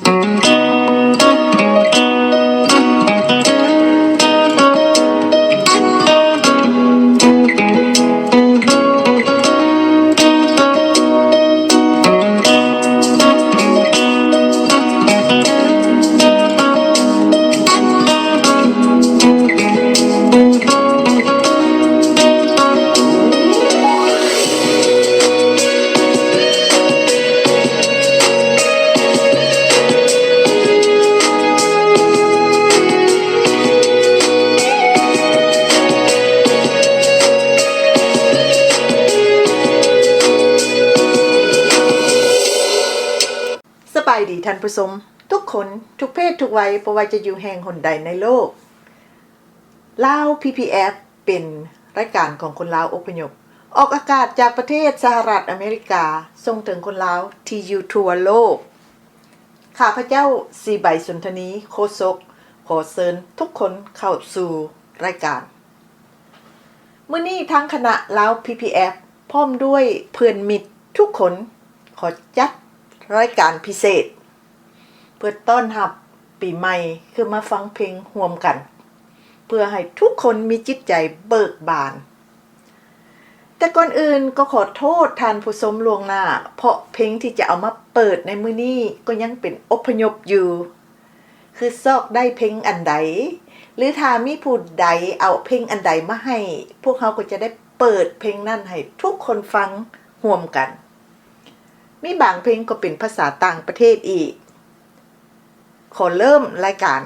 สบายดีท่านผู้ชมทุกคนทุกเพศทุกวัยบ่ว่าจะอยู่แห่งหนใดในโลกลาว PPF เป็นรายการของคนลาวอพยพออกอากาศจากประเทศสหรัฐอเมริกาส่งถึงคนลาวที่อยู่ทั่วโลกข้าพเจ้าสีใบสุนทนีโคศกขอเชิญทุกคนเข้าสู่รายการมื้อนี้ทางคณะลาว PPF พร้อมด้วยเพื่อนมิตรทุกคนขอจัดรายการพิเศษเพื่อต้อนรับปีใหม่คือมาฟังเพลงร่วมกันเพื่อให้ทุกคนมีจิตใจเบิกบานแต่ก่อนอื่นก็ขอโทษท่านผู้ชมล่วงหน้าเพราะเพลงที่จะเอามาเปิดในมื้อนี้ก็ยังเป็นอพยพอยู่คือซอกได้เพลงอันใดหรือถ้ามีผู้ใดเอาเพลงอันใดมาให้พวกเขาก็จะได้เปิดเพลงนั้นให้ทุกคนฟังร่วมกันมีบางเพลงก็เป็นภาษาต่างประเทศอีกขอเริ่มรายการ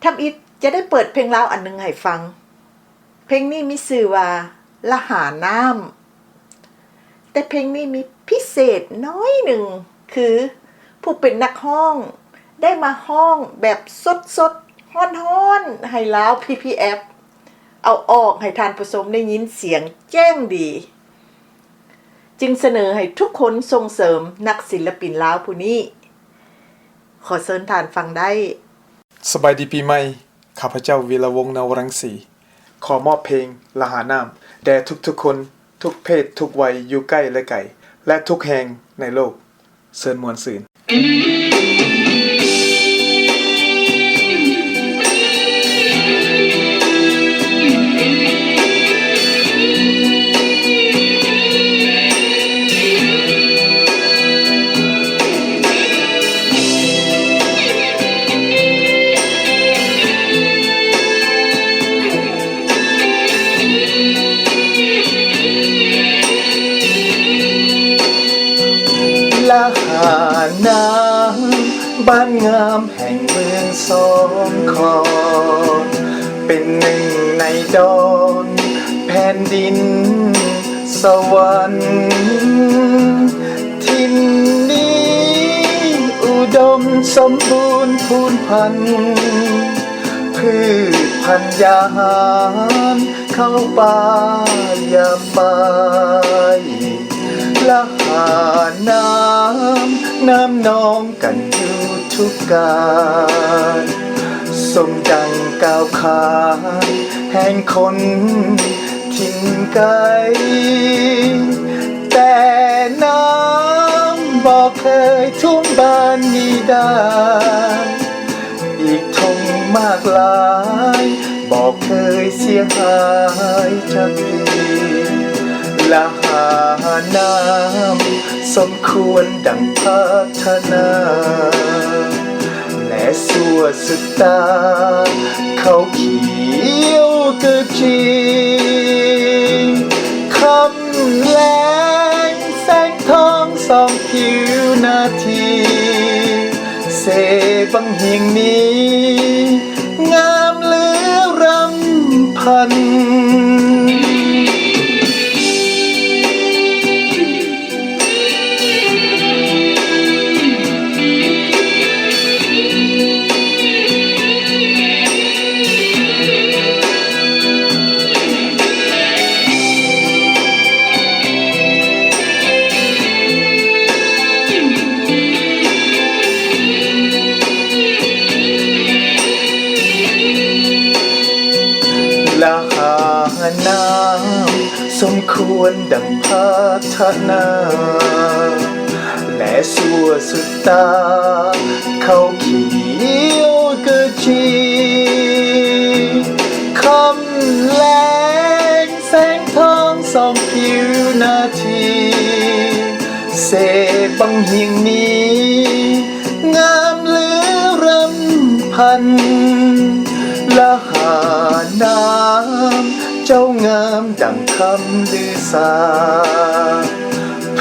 ทำอิฐจะได้เปิดเพลงลาวอันหนึ่งให้ฟังเพลงนี้มีชื่อว่าละหาน้ำแต่เพลงนี้มีพิเศษน้อยหนึ่งคือผู้เป็นนักร้องได้มาร้องแบบสดๆฮ้อนๆให้ลาว PPF เอาออกให้ท่านผู้ชมได้ยินเสียงแจ้งดีจึงเสนอให้ทุกคนส่งเสริมนักศิลปินลาวผู้นี้ขอเชิญท่านฟังได้สบายดีปีใหม่ข้าพเจ้าวีระวงศ์นวรังสีขอมอบเพลงละหาน้ำแด่ทุกๆคนทุกเพศทุกวัยอยู่ใกล้และไกลและทุกแห่งในโลกเชิญมวลซืนละหาน้ำบ้านงามแห่งเมืองสองคอนเป็นหนึ่งในดอนแผ่นดินสวรรค์ทิ่นนี้อุดมสมบูรณ์พูนพันธุ์พืชพันธุ์ยาหารเข้าป่ายามบ่ายละหาน้ำนองกันอยู่ทุกการสมดังก้าวขาแห่งคนทิ้งไกลแต่น้ำบอกเคยทุ่มบ้านนี้ได้อีกทงมากลายบอกเคยเสียหายจากทีละหาน้ำสมควรดังพัฒนาและสัวสุดตาเขาเขียวกระจีคำแรงแสงทองสองผิวนาทีเสบังเฮียงนี้งามเหลือรำพันละหาน้ำสมควรดังพัฒนาแล และสัวสุดตาเขาเขียวกระจีคำแรงแสงทองส่องผิวนาทีเสบังเฮียงนี้งามเหลือรำพันละหาน้ำเจ้างามดังคำลือสา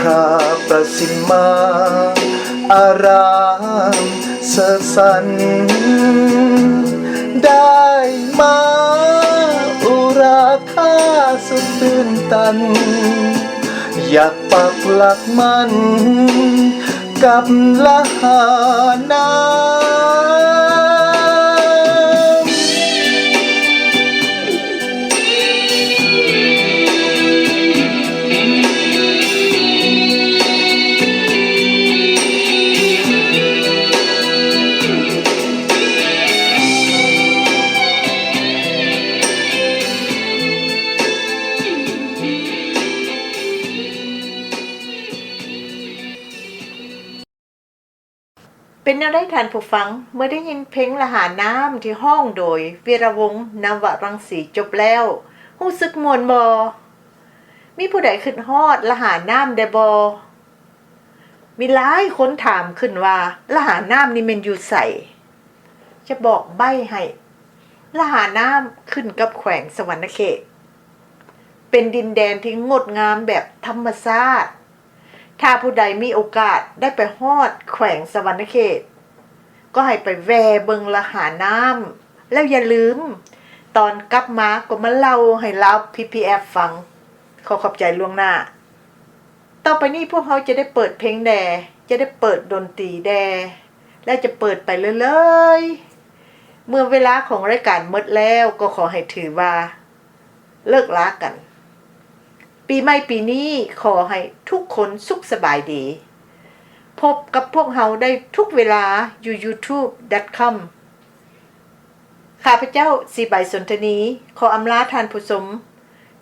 พระประสิมมาอารามเสดสันได้มาอุราคาสุดตื่นตันอยากปักหลักมันกับละหาน้ำเป็นอะไรท่านผู้ฟังเมื่อได้ยินเพลงละหาน้ำที่ห้องโดยวีระวงศ์นวรังสีจบแล้วรู้สึกม่วนบ่มีผู้ใดขึ้นฮอดละหาน้ำได้บ่มีหลายคนถามขึ้นว่าละหาน้ำนี่แม่นอยู่ไสจะบอกใบ้ให้ละหาน้ำขึ้นกับแขวงสวรรณเขตเป็นดินแดนที่งดงามแบบธรรมชาติถ้าผู้ใดมีโอกาสได้ไปฮอดแขวงสวรรณเขตก็ให้ไปแวเบิงละหาน้ำแล้วอย่าลืมตอนกลับมาก็มาเล่าให้เรา PPF ฟังขอบใจล่วงหน้าต่อไปนี้พวกเขาจะได้เปิดเพลงแดจะได้เปิดดนตรีแดและจะเปิดไปเรื่อยๆเมื่อเวลาของรายการหมดแล้วก็ขอให้ถือว่าเลิกลากันปีใหม่ปีนี้ขอให้ทุกคนสุขสบายดีพบกับพวกเราได้ทุกเวลาอยู่ youtube.com ข้าพเจ้าสีใบสนทนีขออำลาท่านผู้ชม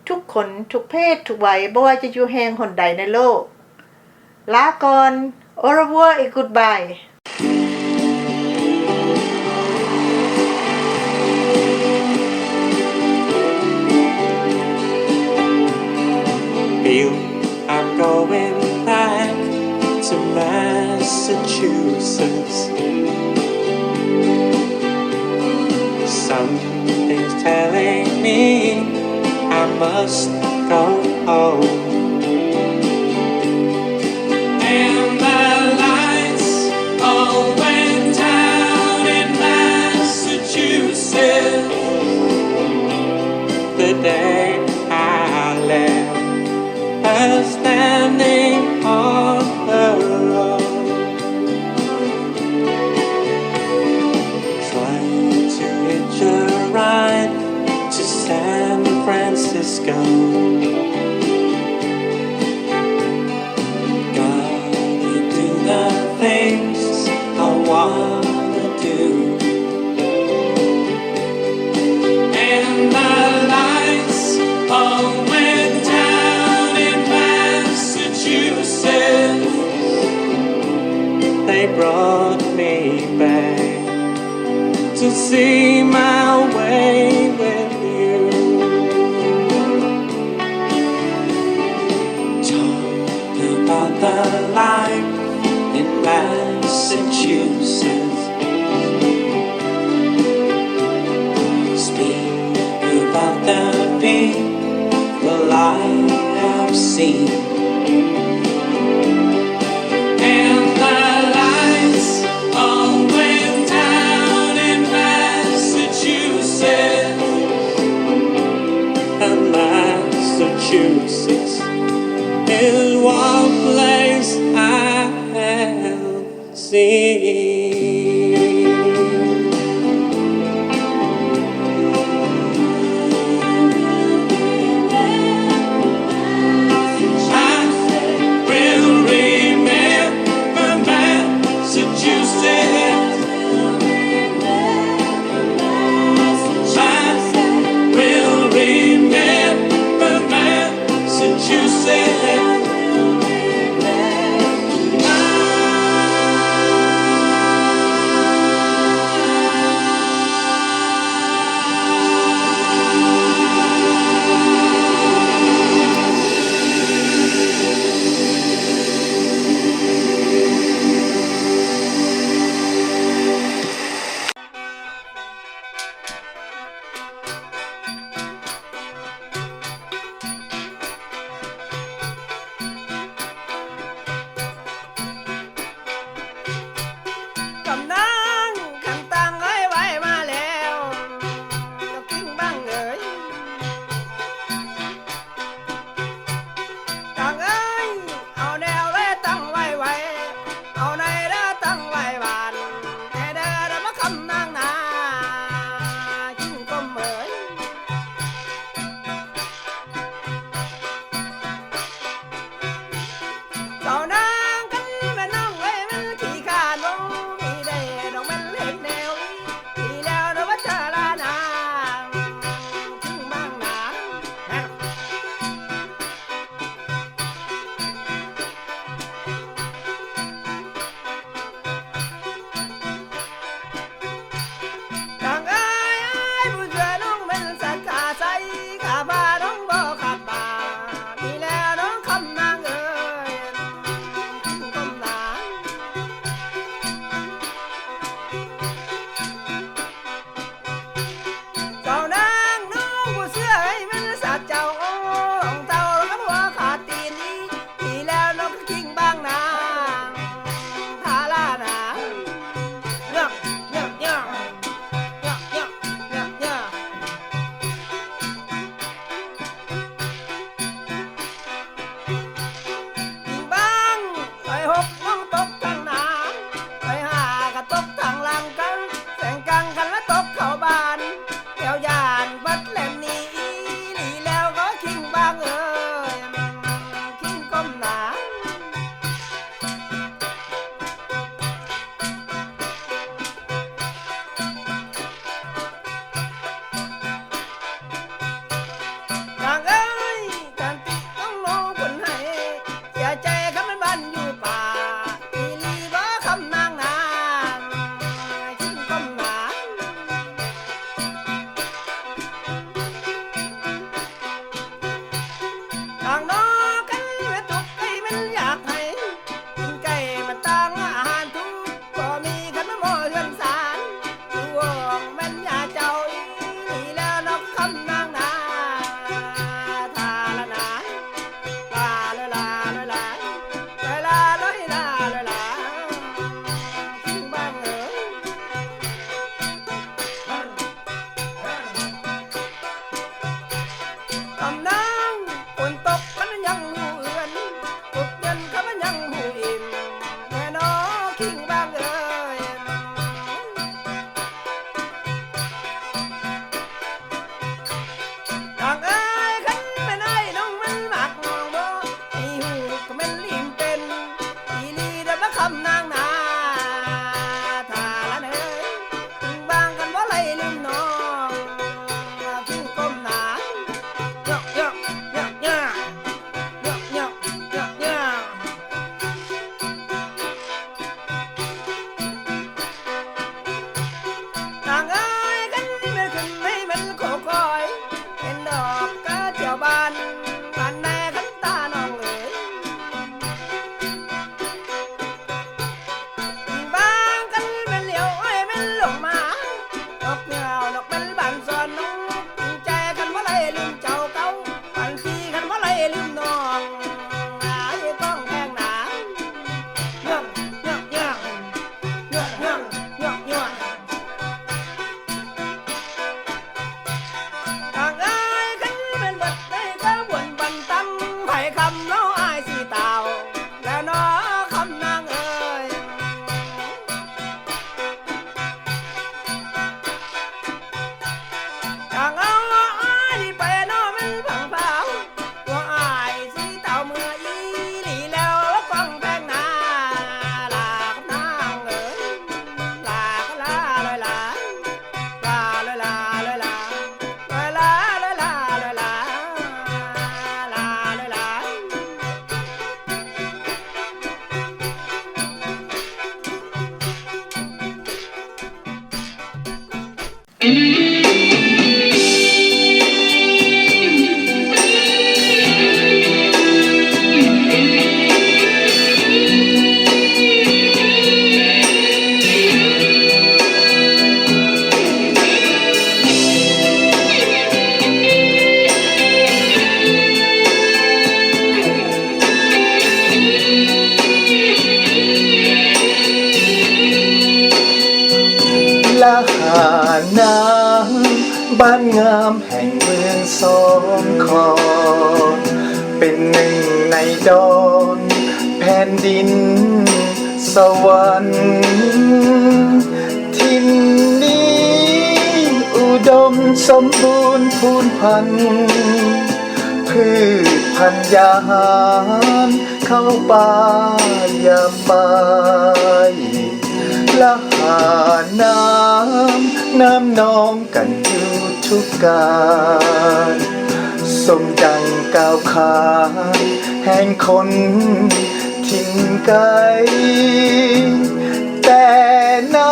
ทุกคนทุกเพศทุกวัยบ่ว่าจะอยู่แห่งหนใดในโลกลาก่อน au revoir et goodbye I'm going back to Massachusetts. Something's telling me I must go home. And the lights all went down in Massachusetts the day I left.Her standing on the road, trying to hitch a ride to San Francisco. Gotta do the things I wanna do, and the lights all went down.They brought me back to see my way with you. Talk about the life in Massachusetts. Speak about the people I have seen.Massachusetts is one place I have seen. I will remember Massachusetts. I will remember.Massachusetts, ละหาน้ำบ้านงามแห่งเมืองสองคอนเป็นหนึ่งในดอนแผ่นดินสวรรค์ทิ่นนี้อุดมสมบูรณ์พูนพันธุ์พืชพันธุ์ยาหารเข้าป่าอย่าไปละหาน้ำนองกันอยู่ทุกการสมดังก้าวขานแห่งคนทิ้งไกลแต่น้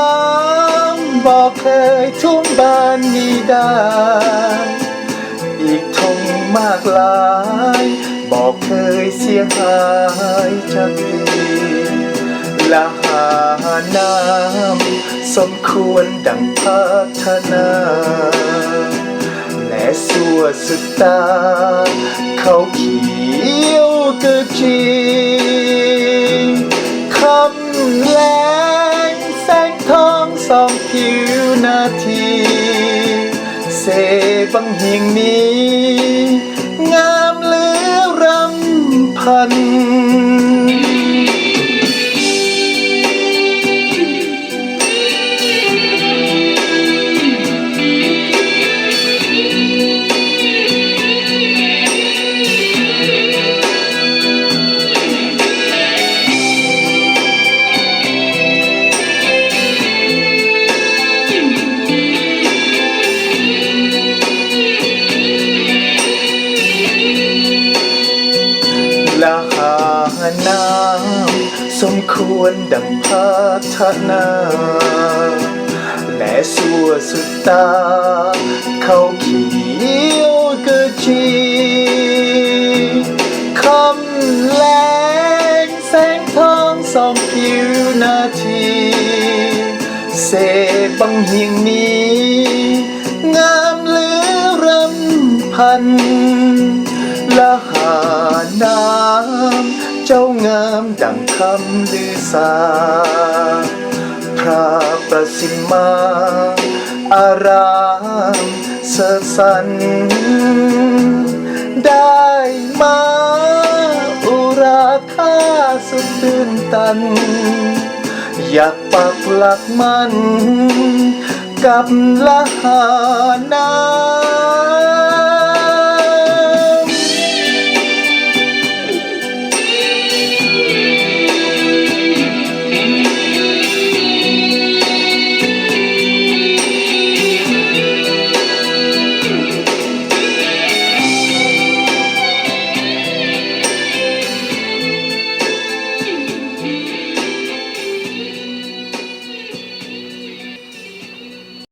ำบอกเคยทุ่มบ้านนี้ได้อีกทงมากลายบอกเคยเสียหายจากทีละหาน้ำสมควรดังพัฒนาและสัวสุดตาเขาเขียวกึกจีคำแรงแสงทองสองผิวนาทีเสบังเฮียงนี้งามเหลือรำพันละหาน้ำสมควรดังพัฒนาและสัวสุดตาเขาเขียวกึกจีคำแรงแสงทองสองผิวนาทีเสบังเฮียงนี้งามเหลือรำพันละหาน้ำเจ้างามดังคำลือสาพระประสิมมาอารามเสดสันได้มาอุราคาสุดตื่นตันอยากปักหลักมันกับละหาน้ำ